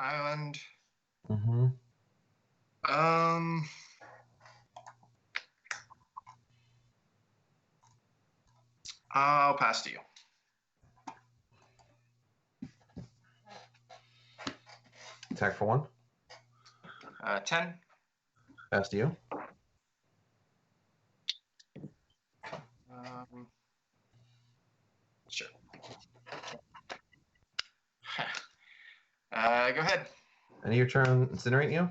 Island. Mm-hmm. I'll pass to you. Attack for 1. 10. Pass to you. Sure. Go ahead. End of your turn, incinerate you.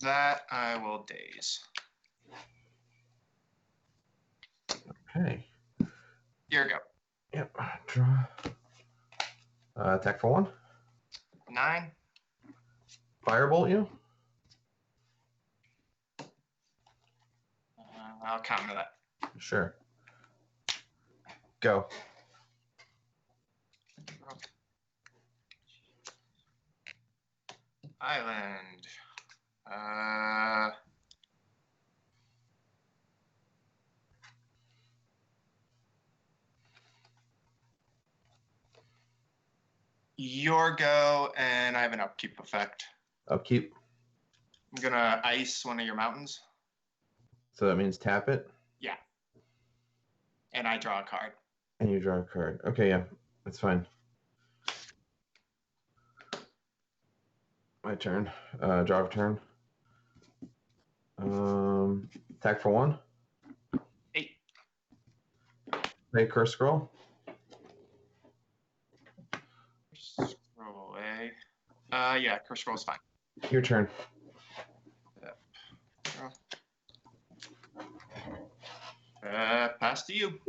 That I will daze. Okay. Here we go. Yep. Draw. Attack for 1. 9. Firebolt you. I'll counter that. Sure. Go. Island. Your go, and I have an upkeep effect. Upkeep. I'm gonna ice one of your mountains. So that means tap it. Yeah. And I draw a card. And you draw a card. Okay, yeah. That's fine. My turn. Draw a turn. Attack for 1. 8. Play curse scroll. Scroll away. Yeah, curse scroll is fine. Your turn. Pass to you.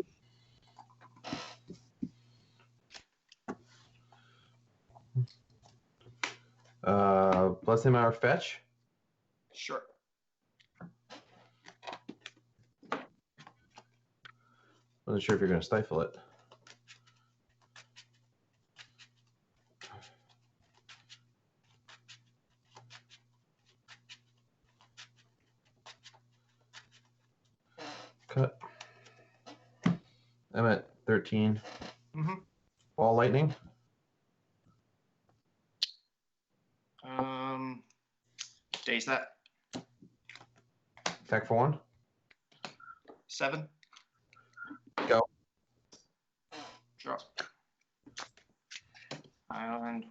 Blessing Hour fetch. Sure. Wasn't sure if you're going to stifle it. Cut. I'm at 13. Mm-hmm. Ball lightning. Daze that. Attack for 1. 7. Go. Draw. Island.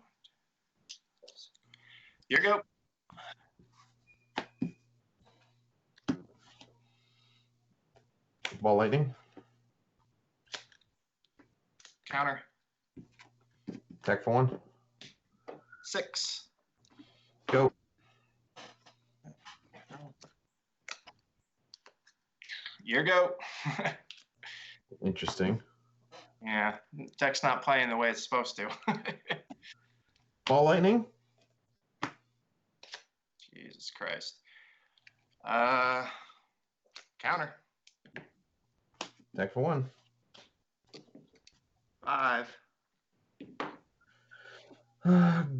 Here you go. Ball lightning. Counter. Attack for 1. 6. Go. Here you go. Interesting. Yeah, deck's not playing the way it's supposed to. Ball lightning. Jesus Christ. Counter. Attack for 1. 5.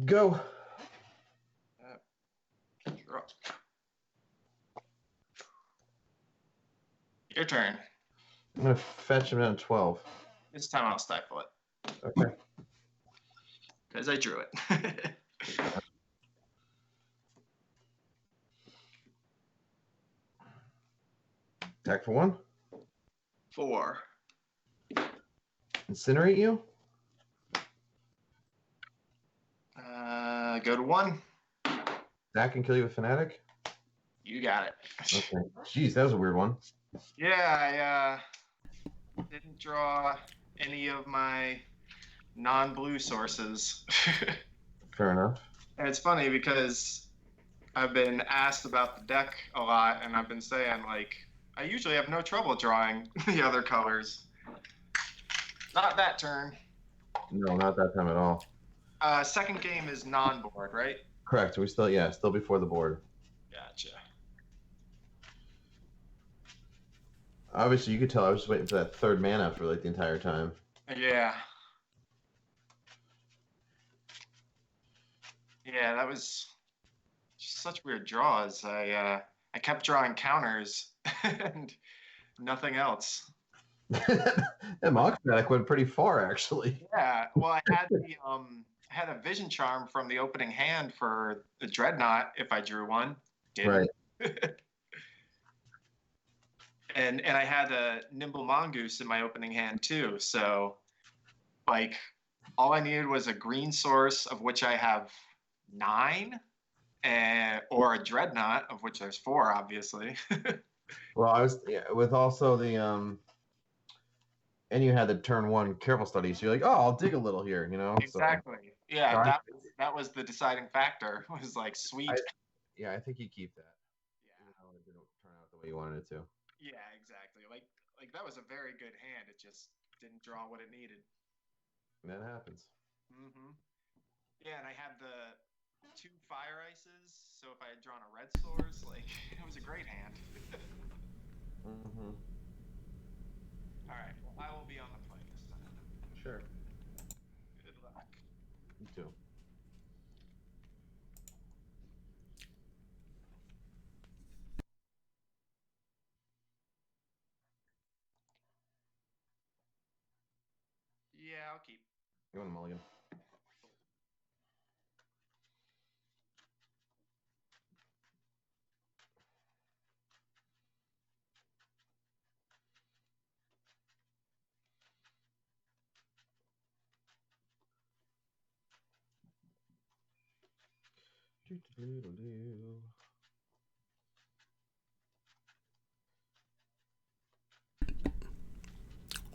Go. Draw. Your turn. I'm going to fetch him down to 12. This time I'll stifle it. Okay. Because I drew it. Attack for 1. 4. Incinerate you. Go to 1. That can kill you with Fanatic. You got it. Okay. Jeez, that was a weird one. Yeah, I didn't draw any of my non-blue sources. Fair enough. And it's funny because I've been asked about the deck a lot, and I've been saying, like, I usually have no trouble drawing the other colors. Not that turn. No, not that time at all. Second game is non-board, right? Correct. We still before the board. Gotcha. Obviously, you could tell I was just waiting for that third mana for like the entire time. Yeah. Yeah, that was just such weird draws. I kept drawing counters and nothing else. That Moxmatic went pretty far, actually. Yeah. Well, I had a vision charm from the opening hand for the Dreadnought if I drew one. Didn't. Right. And I had a Nimble Mongoose in my opening hand too. So like all I needed was a green source of which I have 9, or a Dreadnought of which there's 4, obviously. Well, I was with also the and you had the turn 1 careful study, so you're like, oh, I'll dig a little here, Exactly. Yeah, So that was the deciding factor. It was like sweet. yeah, I think you keep that. Yeah. Even though it didn't turn out the way you wanted it to. Yeah, exactly. Like that was a very good hand. It just didn't draw what it needed. And that happens. Mm-hmm. Yeah, and I had the 2 fire ices, so if I had drawn a red source, like it was a great hand. Mm-hmm. All right, well, I will be on the play this time. Sure. Good luck. You too. Yeah, I'll keep. You want a mulligan?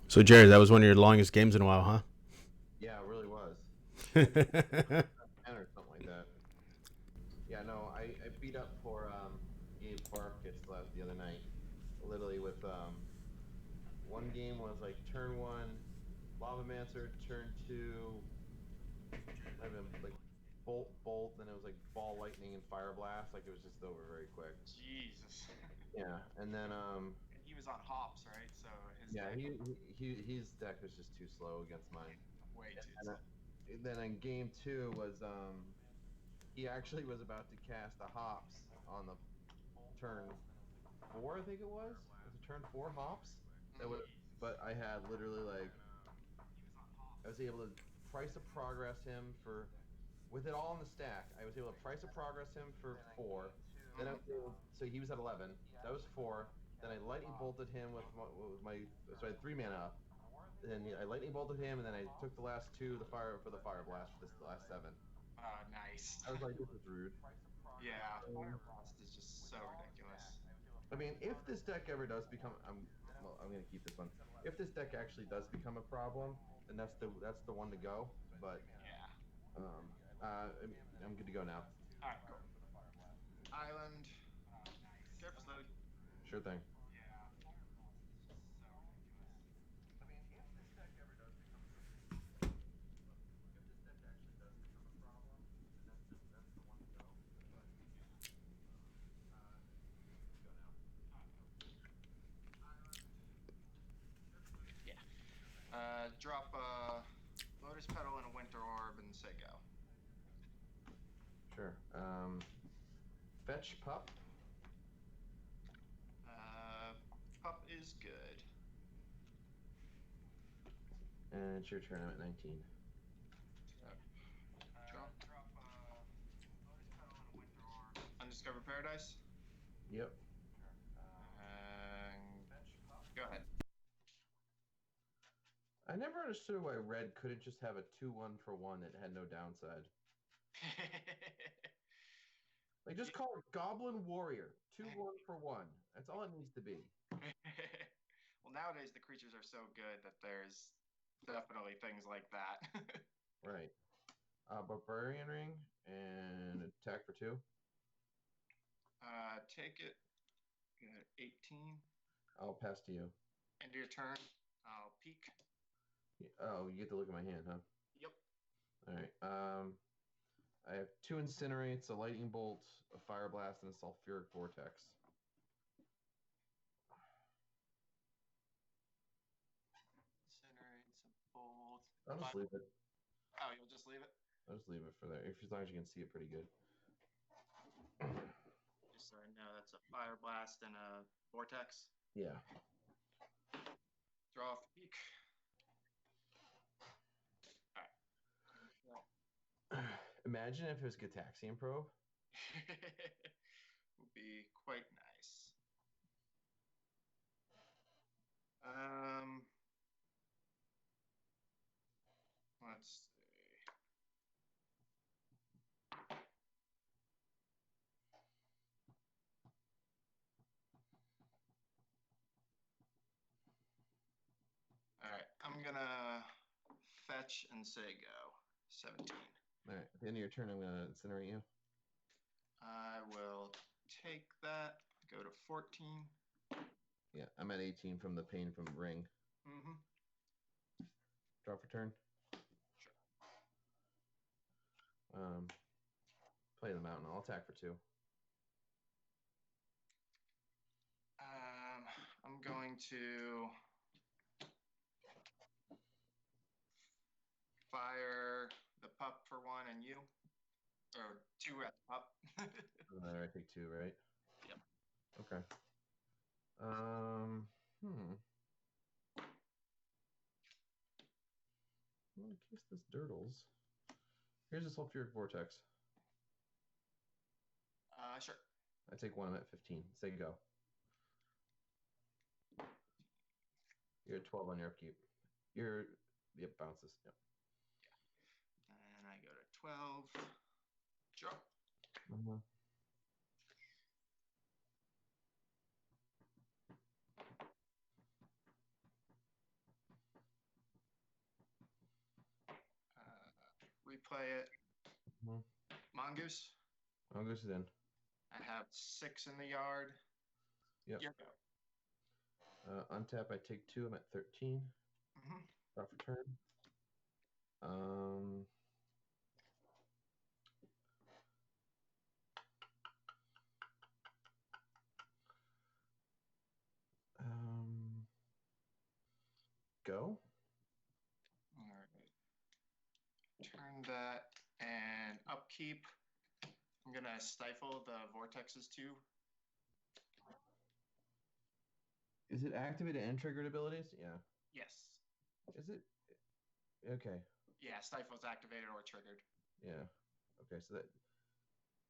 So, Jared, that was one of your longest games in a while, huh? Yeah, it really was. 10 or something like that. Yeah, no, I beat up for Gabe Farkas the other night. Literally with one game was like turn 1, Lavamancer, turn 2, I mean, like bolt, then it was like ball lightning and fire blast. Like it was just over very quick. Jesus. Yeah, and then And he was on hops, right? So his yeah, deck his deck was just too slow against mine. way too And slow. then in game 2 was he actually was about to cast a hops on the turn 4, I think it was. Was it turn 4 hops? That would, but I had literally like I was able to price of progress him for with it all in the stack. I was able to price of progress him for 4. Then I was able, so he was at 11. That was 4. Then I lightning bolted him with my so I had 3 mana up. Then I lightning bolted him, and then I took the last 2 the fire blast for this last 7. Nice. I was like, this is rude. Yeah, Fire Blast is just so ridiculous. I mean, if this deck ever does become, I'm gonna keep this one. If this deck actually does become a problem, then that's the one to go. But Yeah. um, I'm good to go now. All right, cool. Island. Careful, Slowly. Sure thing. Drop a Lotus Petal and a Winter Orb and say go. Sure. Fetch pup. Pup is good. And it's your turn. I'm at 19. Draw. Undiscovered Paradise. Yep. Go ahead. I never understood why red couldn't just have a 2/1 for 1 that had no downside. Like just call it Goblin Warrior. 2/1 for 1. That's all it needs to be. Well, nowadays the creatures are so good that there's definitely things like that. Right. Barbarian Ring and attack for 2. Take it. 18. I'll pass to you. End of your turn. I'll peek. Oh, you get to look at my hand, huh? Yep. All right. I have 2 Incinerates, a Lightning Bolt, a Fire Blast, and a Sulfuric Vortex. Incinerates, a bolt. I'll just leave it. Oh, you'll just leave it? I'll just leave it for there. As long as you can see it pretty good. Just so I know, that's a Fire Blast and a Vortex. Yeah. Draw Imagine if it was Gataxian probe. Would be quite nice. Um, let's see. All right, I'm gonna fetch and say go. 17. All right, at the end of your turn, I'm gonna incinerate you. I will take that. Go to 14. Yeah, I'm at 18 from the pain from ring. Mm-hmm. Draw for turn. Sure. Play the mountain. I'll attack for 2. I'm going to fire the pup for 1 and you, or 2 at the pup. I take 2, right? Yep. Okay. Well, in case this dirtles, here's a sulfuric vortex. Sure. I take 1. I'm at 15. Say go. You're at 12 on your upkeep. Yep, bounces. Yep. Yeah. And I go to 12. Draw. Mm-hmm. Replay it. Mm-hmm. Mongoose. Mongoose is in. I have 6 in the yard. Yep. Your go. Untap, I take 2. I'm at 13. Mm-hmm. Draw for turn. Go. All right. Turn that and upkeep. I'm gonna stifle the vortexes too. Is it activated and triggered abilities? Yeah. Yes. Is it? Okay. Yeah, stifle's activated or triggered. Yeah. Okay. So that,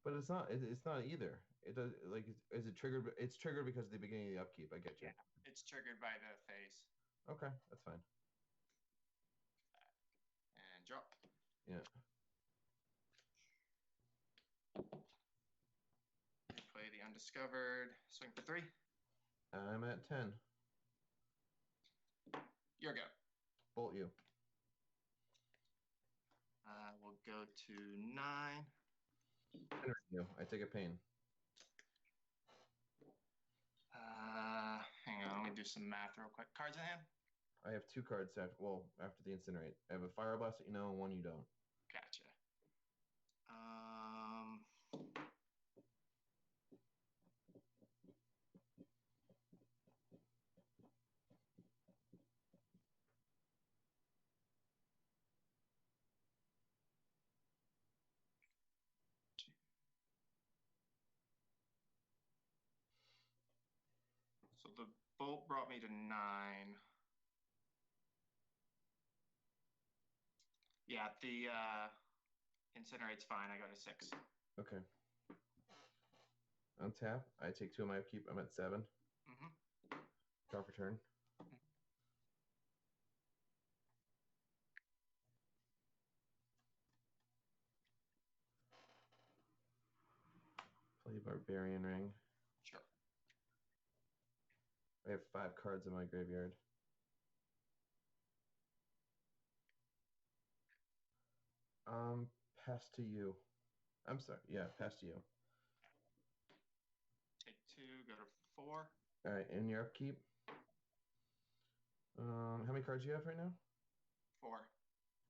but it's not. It's not either. It does like. Is it triggered? It's triggered because of the beginning of the upkeep. I get you. Yeah, it's triggered by the phase. Okay, that's fine. And drop. Yeah. Play the undiscovered. Swing for 3. I'm at 10. Your go. Bolt you. We'll go to 9. You. I take a pain. Hang on, let me do some math real quick. Cards in hand? I have 2 cards after the incinerate. I have a fire blast that you know and 1 you don't. Gotcha. So the bolt brought me to 9. Yeah, the incinerate's fine. I go to 6. Okay. Untap. I take 2 of my upkeep. I'm at 7. Mm-hmm. Draw for turn. Play Barbarian Ring. Sure. I have 5 cards in my graveyard. Pass to you. I'm sorry. Yeah, pass to you. Take 2, go to 4. All right, in your upkeep. How many cards do you have right now? 4.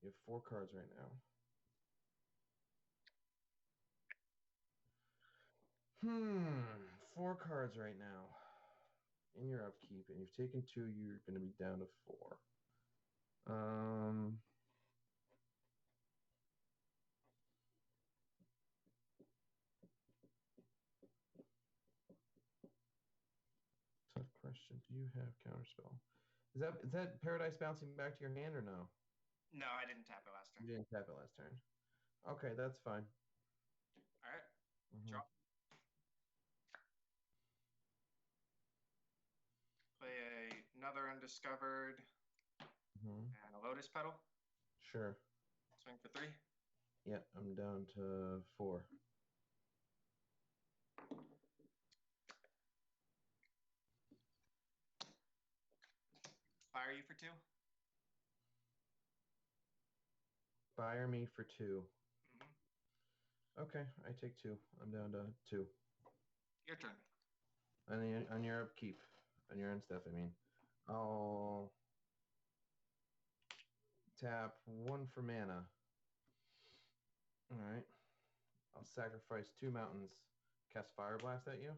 You have 4 cards right now. 4 cards right now in your upkeep, and you've taken 2. You're going to be down to 4. Tough question. Do you have counterspell? Is that Paradise bouncing back to your hand or no? No, I didn't tap it last You turn. didn't tap it last turn. Okay, that's fine. All right. Mhm. Draw. Play another undiscovered Mhm. and a lotus petal. Sure. Swing for 3. Yeah, I'm down to 4. Fire you for 2. Fire me for 2. Mm-hmm. Okay, I take 2. I'm down to 2. Your turn. On your upkeep, on your end stuff. I mean, I'll tap 1 for mana. All right. I'll sacrifice 2 mountains. Cast Fire Blast at you.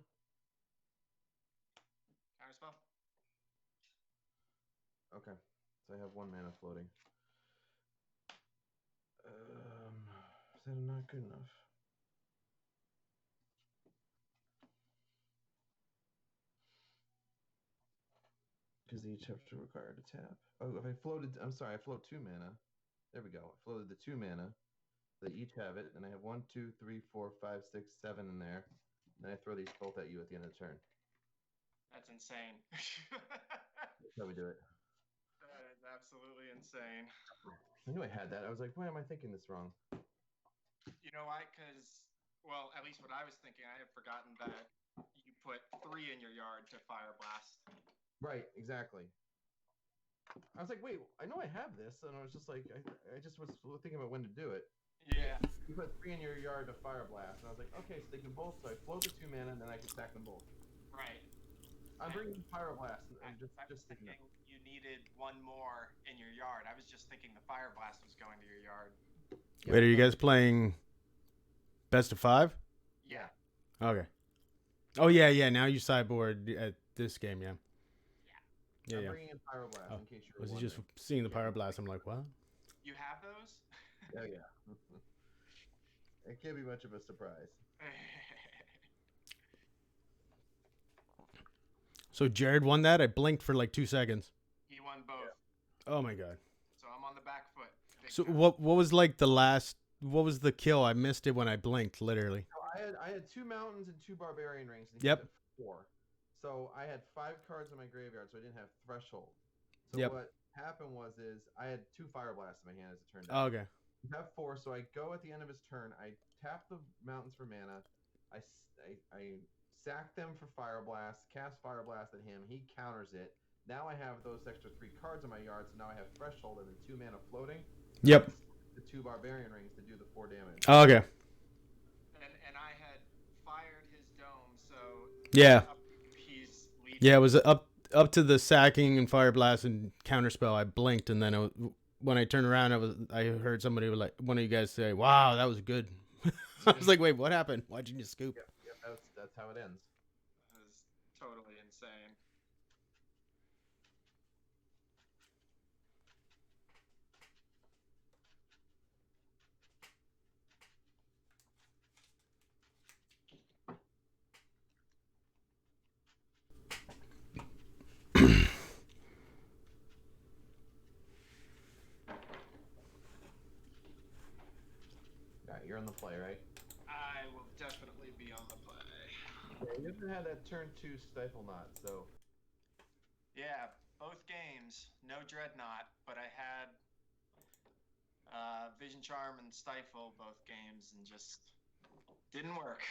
Counterspell. Okay. So I have 1 mana floating. Is that not good enough? Because they each have to require to tap. Oh, if I floated, I'm sorry, I float 2 mana. There we go. I floated the 2 mana. They each have it, and I have 1, 2, 3, 4, 5, 6, 7 in there. And I throw these both at you at the end of the turn. That's insane. That's how we do it. That is absolutely insane. I knew I had that. I was like, why am I thinking this wrong? You know why? Because, well, at least what I was thinking, I had forgotten that you put 3 in your yard to Fire Blast. Right, exactly. I was like, wait, I know I have this, and I was just like, I just was thinking about when to do it. Yeah. You put 3 in your yard to Fire Blast, and I was like, okay, so they can both. So I float the 2 mana, and then I can stack them both. Right. I'm bringing Fire Blast, and I was just thinking thinking you needed 1 more in your yard. I was just thinking the Fire Blast was going to your yard. Yeah, Wait, are you guys playing best of 5? Yeah. Okay. Oh yeah. Now you sideboard at this game, yeah. Yeah. I'm bringing in Fire Blast Oh, in case you're was he wondering. just seeing the Pyroblast? I'm like, what? You have those? Oh yeah. It can't be much of a surprise. So Jared won that? I blinked for like 2 seconds. He won both. Oh my god. So I'm on the back foot. So time. what was like the last, what was the kill? I missed it when I blinked, literally. So I had 2 mountains and 2 barbarian rings, and he Yep. had 4. So I had 5 cards in my graveyard, so I didn't have threshold. So Yep. what happened was I had 2 Fire Blasts in my hand as it turned Oh, out. okay. I have 4, so I go at the end of his turn. I tap the mountains for mana. I sack them for Fire Blast, cast Fire Blast at him. He counters it. Now I have those extra 3 cards in my yard, so now I have threshold and the 2 mana floating. Yep. The 2 barbarian rings to do the 4 damage. Oh, okay. And I had fired his dome, so Yeah. he's leaving. Yeah, it was up to the sacking and fire blast and counterspell. I blinked, and then when I turned around, I heard somebody like one of you guys say, "Wow, that was good." I was like, "Wait, what happened? Why'd you just scoop?" Yep, that's how it ends. That was totally insane. Yeah, you're on the play, right? I will definitely be on the play. Yeah, you haven't had that turn 2 StifleNought, so. Yeah, both games, no Dreadnought, but I had Vision Charm and Stifle both games and just didn't work.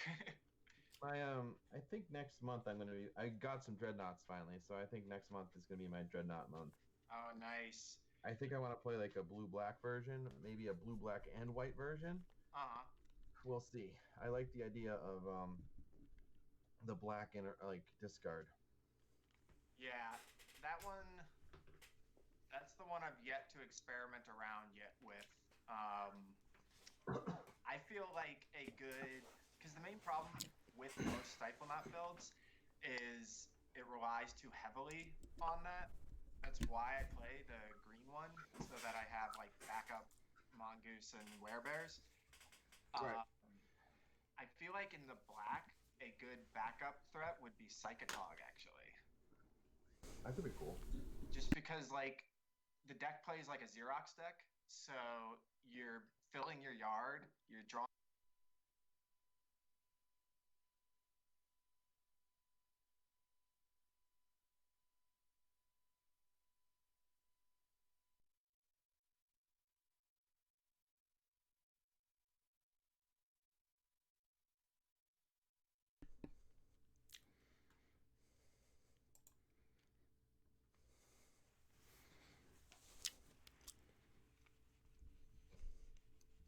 I think next month I got some Dreadnoughts finally, so I think next month is gonna be my Dreadnought month. Oh, nice. I think I want to play like a blue-black version, maybe a blue-black and white version. Uh-huh. We'll see. I like the idea of the black and like discard. Yeah, that's the one I've yet to experiment around yet with. I feel like because the main problem with most StifleNought builds is it relies too heavily on that. That's why I play the green one, so that I have like backup Mongoose and Werebears. Right. I feel like in the black, a good backup threat would be Psychotog, actually. That could be cool. Just because, like, the deck plays like a Xerox deck, so your filling your yard, you're drawing.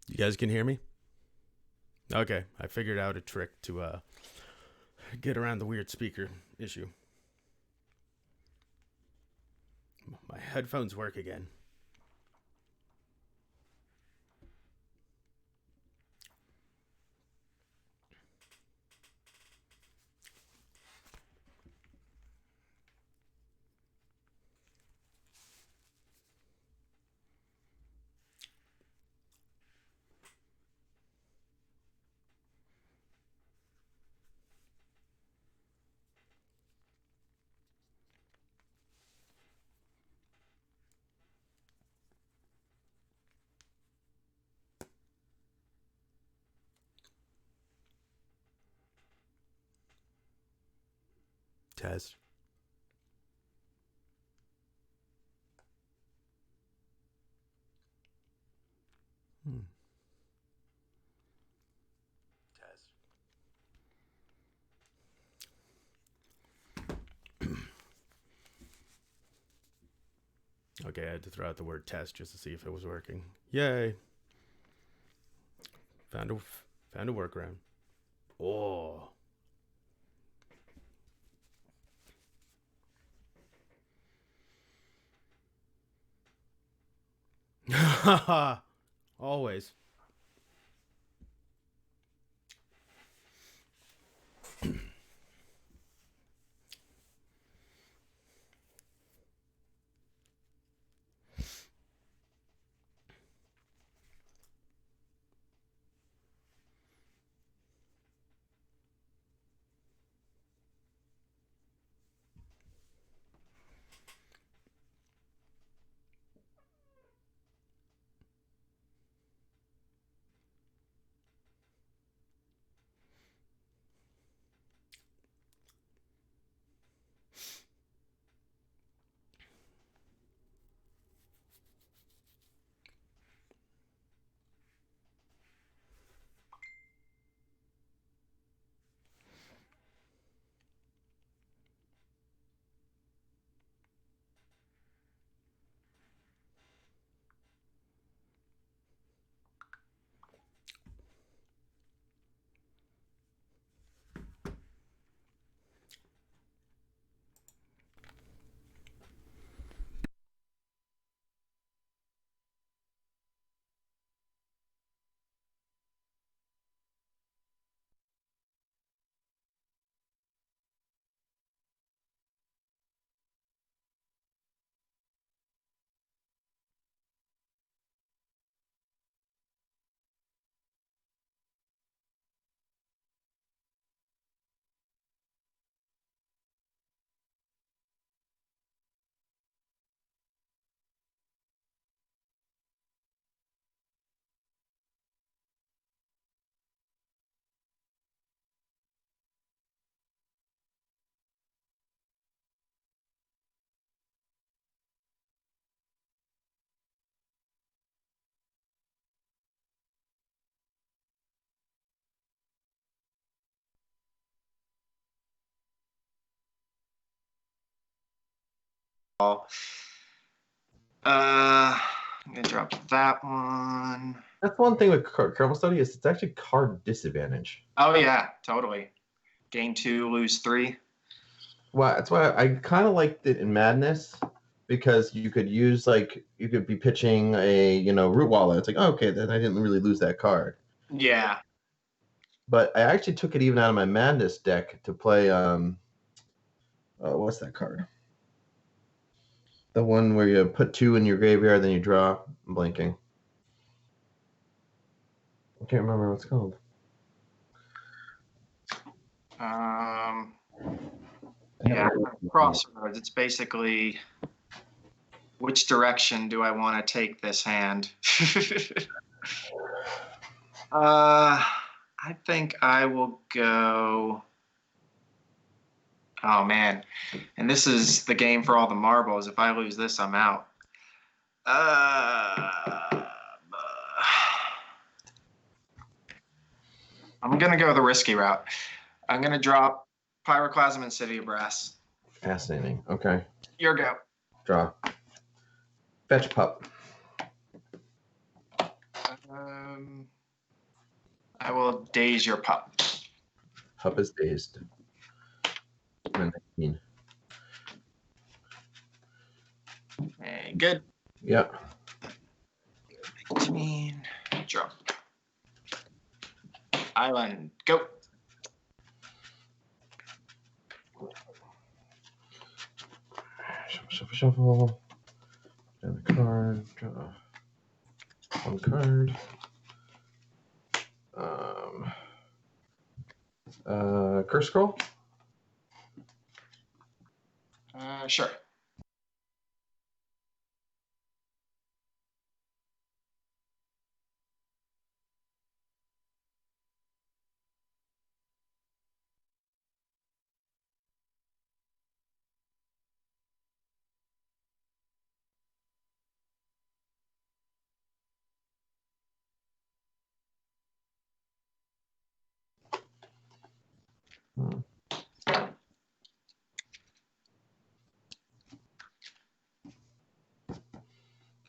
You guys can hear me? Okay, I figured out a trick to get around the weird speaker issue. My headphones work again. Test. Test. Okay, I had to throw out the word test just to see if it was working. Yay. Found a workaround. Oh. Always. I'm gonna drop that one. That's one thing with careful study is it's actually card disadvantage. Oh yeah, totally. Gain 2, lose 3. Well, that's why I kind of liked it in Madness, because you could use you could be pitching a root wallet. It's like, oh, okay, then I didn't really lose that card. Yeah. But I actually took it even out of my Madness deck to play what's that card? The one where you put 2 in your graveyard, then you draw. I'm blanking. I can't remember what it's called. Yeah, crossroads. It's basically, which direction do I want to take this hand? I think I will go. Oh man, and this is the game for all the marbles. If I lose this, I'm out. I'm gonna go the risky route. I'm gonna drop Pyroclasm and City of Brass. Fascinating. Okay. Your go. Draw. Fetch pup. I will daze your pup. Pup is dazed. 19. Hey, good. Yeah. 19. Draw. Island. Go. Shuffle. Draw the card. Draw one card. Curse scroll. Sure.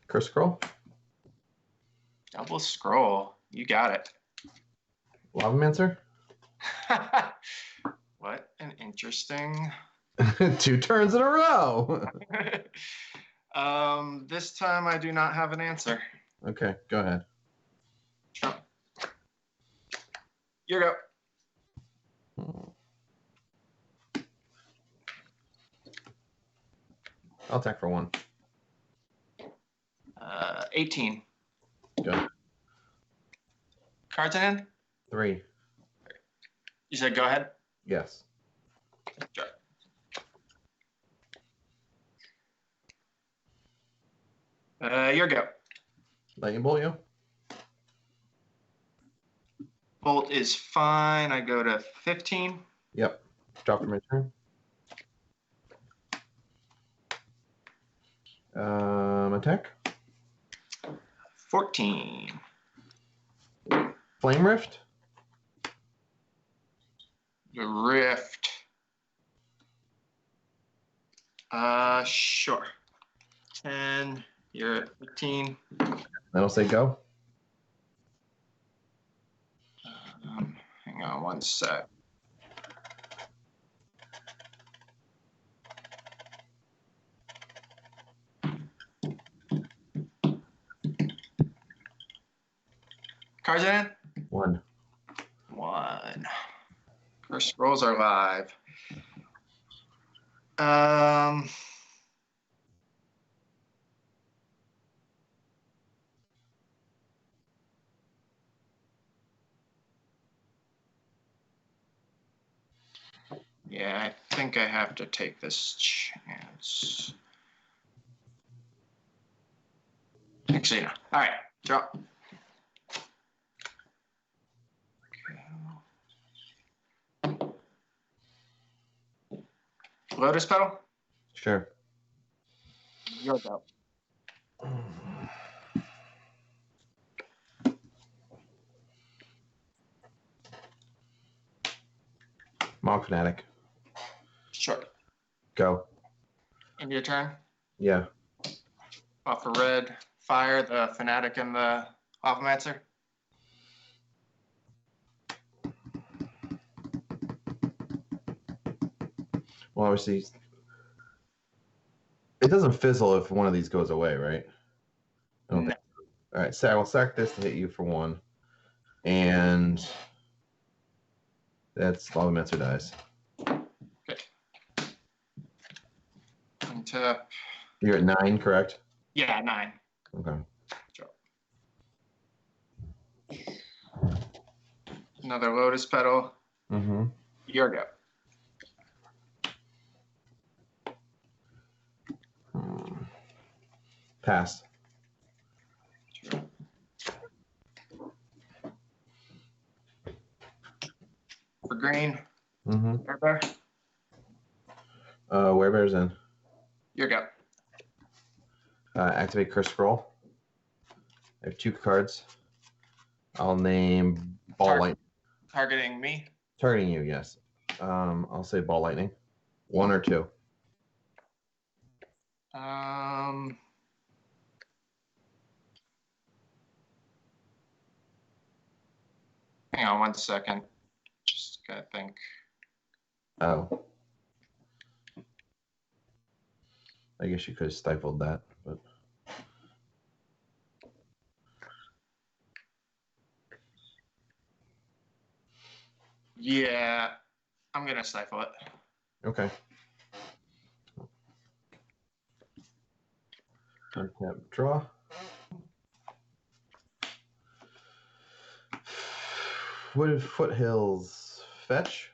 Curse scroll. Double scroll. You got it. Lavamancer. What an interesting. 2 turns in a row. This time I do not have an answer. Okay, go ahead. Your go. I'll attack for 1. 18. Go. Cards in hand? 3. You said go ahead? Yes. Sure. Your go. Lightning bolt you. Bolt is fine. I go to 15. Yep. Drop for my turn. Attack. 14. Flame rift. The rift. Sure. 10. You're at 15. That'll say go. Hang on one sec. Cards in hand? 1. 1. Curse scrolls are live. Yeah, I think I have to take this chance. Actually, no. All right, drop. Lotus petal? Sure. Your go. Mob fanatic. Sure. Go. End your turn. Yeah. Off a red. Fire the fanatic and the Lavamancer. Well, obviously, it doesn't fizzle if one of these goes away, right? I don't think so. All right, so I will sack this to hit you for 1, and that's Lavamancer dies. Good. Untap. You're at 9, correct? Yeah, 9. Okay. Drop. Another Lotus petal. Mm-hmm. Your go. Pass. green. Mm-hmm. Werebear. Werebear's in. Your go. Activate Curse Scroll. I have 2 cards. I'll name Ball Lightning. Targeting me. Targeting you, yes. I'll say Ball Lightning. 1 or 2. Hang on 1 second. Just gotta think. Oh. I guess you could have stifled that, but. Yeah, I'm gonna stifle it. Okay. Untap, draw. Wooded Foothills, fetch.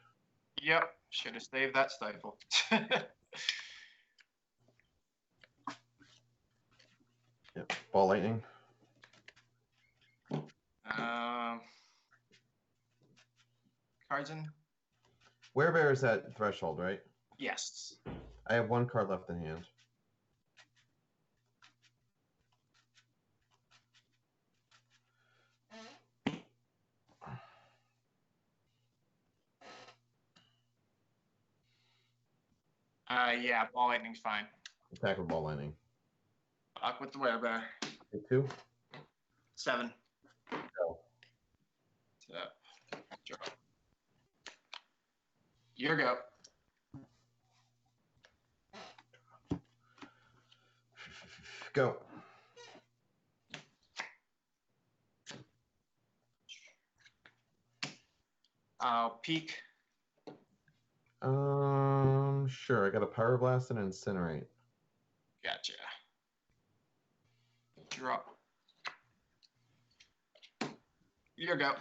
Yep, should have saved that stifle. Yep. Ball Lightning. Cards in? Werebear is at threshold, right? Yes. I have 1 card left in hand. Yeah, Ball Lightning's fine. Attack with Ball Lightning. Lock with the Werebear. Hit 2. 7. Go. Draw. Your go. Go. I'll peek. Sure. I got a Power Blast and an Incinerate. Gotcha. Drop. Your go.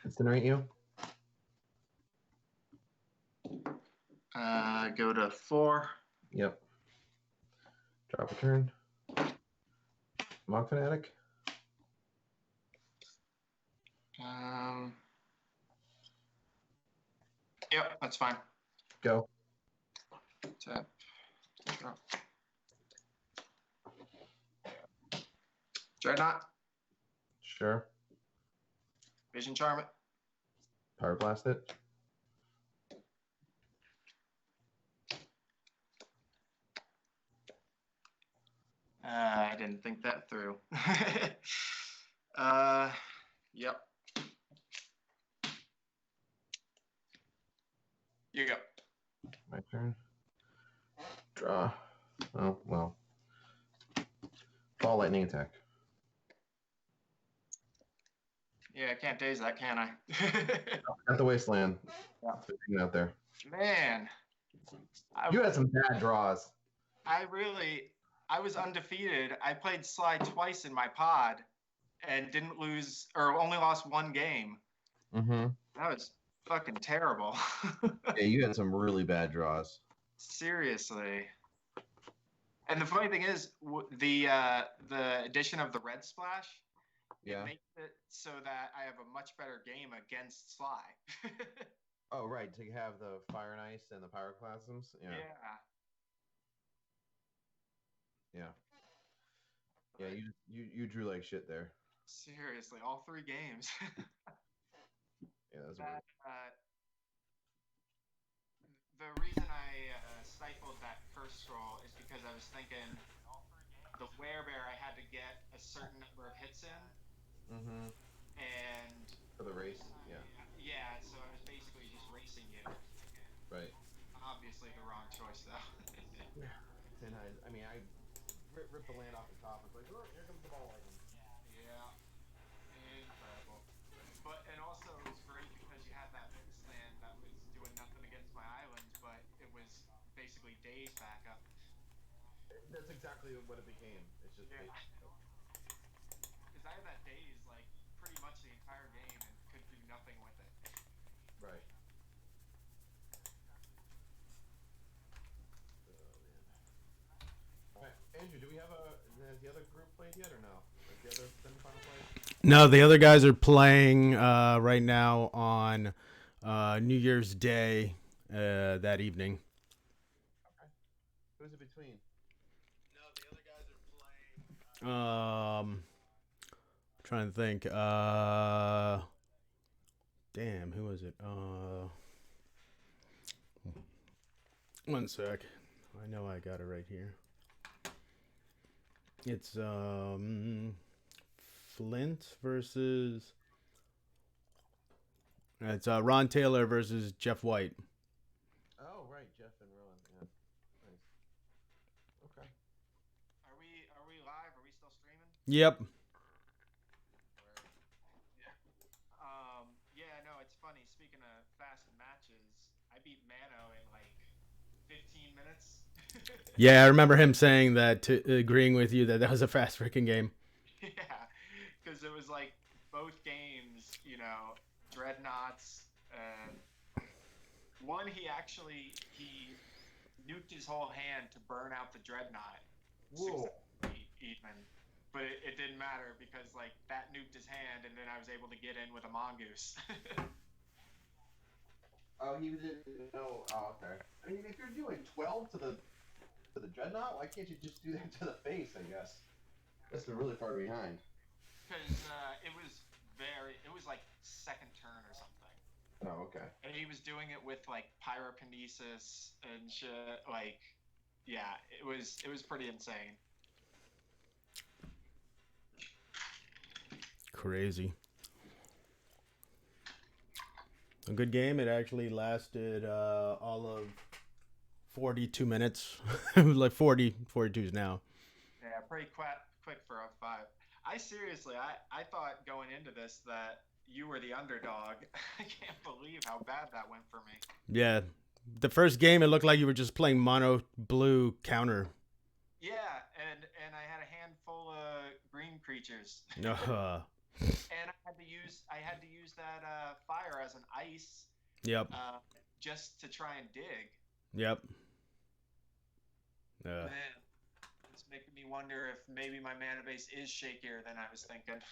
Incinerate you. Go to 4. Yep. Drop a turn. Mock Fanatic. Yep, that's fine. Go. Tap. Drop. Dreadnought. Sure. Vision Charm it. Power Blast it. I didn't think that through. Yep. You go. My turn. Draw. Oh, well. Ball Lightning attack. Yeah, I can't daze that, can I? At the Wasteland. Yeah. Out there. Man. You had some bad draws. I was undefeated. I played Slide twice in my pod and didn't lose, or only lost 1 game. Mm-hmm. That was fucking terrible. Yeah, you had some really bad draws. Seriously. And the funny thing is, the addition of the red splash, yeah, it makes it so that I have a much better game against Sly. Oh, right, to have the Fire and Ice and the Pyroclasms. Yeah. Yeah, you drew like shit there. Seriously, all 3 games. Yeah, that's weird. The reason I stifled that curse scroll is because I was thinking the Werebear I had to get a certain number of hits in. Mm-hmm. And for the race, yeah. Yeah, so I was basically just racing you. Right. Obviously the wrong choice though. Yeah. And I ripped the land off the top. It's like, oh, here comes the Ball Lightning. Yeah. Incredible. And also it was great because you had that wasteland that was doing nothing against my island, but it was basically days backup. That's exactly what it became. It's just because I had that days like pretty much the entire game and could do nothing with it. Right. Oh man. All right, Andrew, do we have has the other group played yet or no? Like the other semifinal players? No, the other guys are playing right now on New Year's Day that evening. Okay. Who's it between? Trying to think. Damn, who was it? One sec. I know I got it right here. It's Flint versus. It's Ron Taylor versus Jeff White. Oh, right, Jeff and Ron. Yeah, nice. Okay. Are we live? Are we still streaming? Yep. Yeah. Yeah. No, it's funny. Speaking of fast matches, I beat Mano in like 15 minutes. Yeah, I remember him saying that, agreeing with you that was a fast freaking game. Yeah, because it was like both games, dreadnoughts. One, he nuked his whole hand to burn out the dreadnought. Whoa. Even, but it didn't matter because like that nuked his hand, and then I was able to get in with a mongoose. Oh, he didn't know. Oh, okay. I mean, if you're doing 12 to the dreadnought, why can't you just do that to the face? I guess that's really far behind. Because it was like second turn or something. Oh, okay. And he was doing it with like pyrokinesis and shit. Like, yeah, it was pretty insane. Crazy. A good game. It actually lasted all of 42 minutes. It was like 42s now. Yeah, pretty quick for a 5. I thought going into this that you were the underdog. I can't believe how bad that went for me. Yeah. The first game, it looked like you were just playing mono blue counter. Yeah, and I had a handful of green creatures. And I had to use that fire as an ice. Yep. Just to try and dig. Yep. Man, it's making me wonder if maybe my mana base is shakier than I was thinking.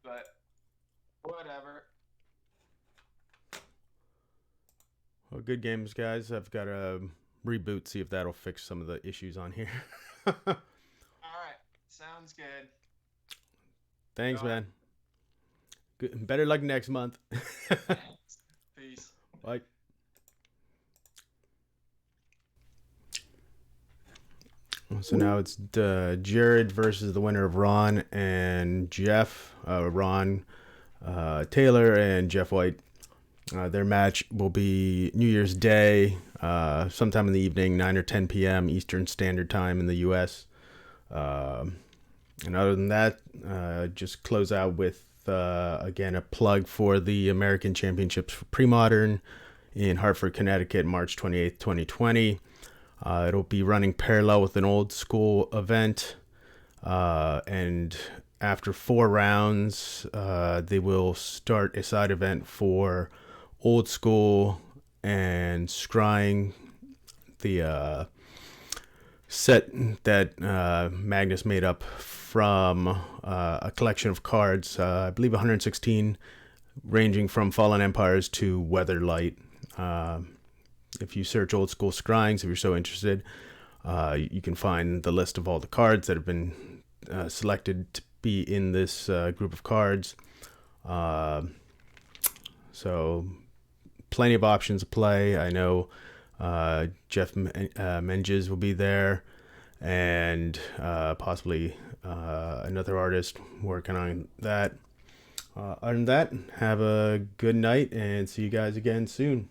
But whatever. Well, good games, guys. I've got to reboot, see if that'll fix some of the issues on here. All right, sounds good. Thanks, man. Good. Better luck next month. Peace. Bye. So now it's Jared versus the winner of Ron and Jeff. Ron Taylor and Jeff White. Their match will be New Year's Day, sometime in the evening, 9 or 10 p.m. Eastern Standard Time in the U.S. And other than that, just close out with, again, a plug for the American Championships for Premodern in Hartford, Connecticut, March 28th, 2020. It'll be running parallel with an old school event. And after 4 rounds, they will start a side event for old school and scrying, the set that Magnus made up from a collection of cards, I believe 116, ranging from Fallen Empires to Weatherlight. If you search old school scryings, if you're so interested, you can find the list of all the cards that have been selected to be in this group of cards. So plenty of options to play. I know Jeff Menges will be there, and possibly another artist working on that. Other than that, have a good night and see you guys again soon.